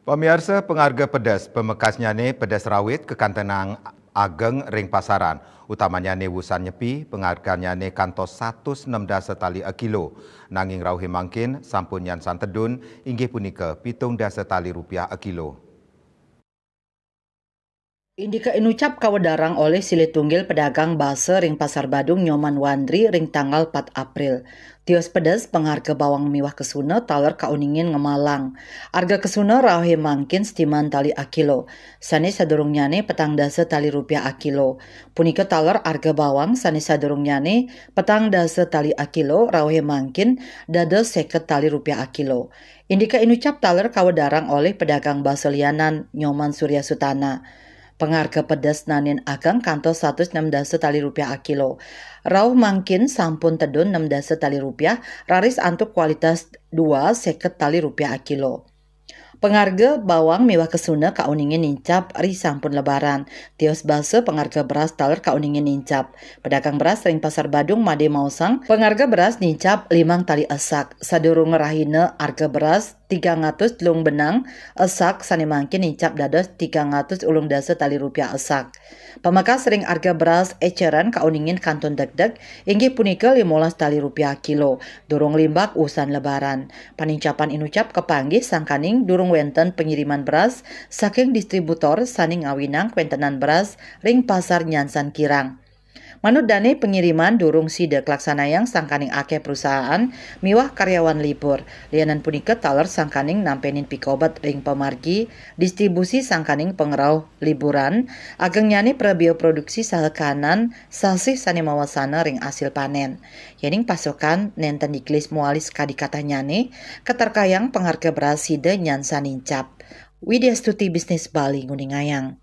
Pemirsa pengarga pedas, pemekasnya ne pedas rawit kekantenang ageng ring pasaran. Utamanya ne wusan nyepi, pengharganya ne kantos 160 tali a kilo. Nanging rauhi mangkin, sampun yan santedun, inggih punika 70 tali rupiah a kilo. Indika inucap kawedarang oleh Silitunggil pedagang base ring Pasar Badung Nyoman Wandri ring tanggal 4 April. Tios pedas pengharga bawang miwah kesuna taler kauningin ngemalang. Harga kesuna rahe mangkin stiman tali a kilo. Sani sadurungnyane petang dasa tali rupiah a kilo. Punika taler harga bawang sani sadurungnyane petang dasa tali a kilo rahe mangkin dada 50 tali rupiah a kilo. Indika inucap taler kawedarang oleh pedagang base lianan Nyoman Surya Sutana. Pengharga pedas nanin agang kantos 160 tali rupiah a kilo. Rauh mangkin sampun tedun 60 tali rupiah, raris antuk kualitas 2 seket tali rupiah a kilo. Pengharga bawang mewah kesuna kauningin nincap ri sampun lebaran. Tios base pengharga beras taler kauningin nincap. Pedagang beras ring Pasar Badung Made Mausang, pengharga beras nincap 5 tali esak. Sadurung rahina harga beras 300 lung benang esak sani mangkin nincap dados 300 ulung dasa tali rupiah esak. Pemakas ring harga beras eceran kauningin kanton deg-deg inggih punika 15 tali rupiah kilo. Durung limbak usan lebaran. Panincapan inucap kepanggih sangkaning durung wenten pengiriman beras saking distributor saning ngawinang kwentenan beras ring pasar Nyansan Kirang. Manut dane pengiriman durung sidek laksanayang sangkaning akeh perusahaan miwah karyawan libur. Lianan punika taler sangkaning nampenin pikobat ring pemargi distribusi sangkaning pengerau liburan ageng nyane prebio produksi sahekanan sasih sane mawasana ring asil panen. Yening pasokan nenten diklis mualis kadikata nyane keterkayang pengharga beras side nyansa nincap. Widya Stuti Bisnis Bali Nguningayang.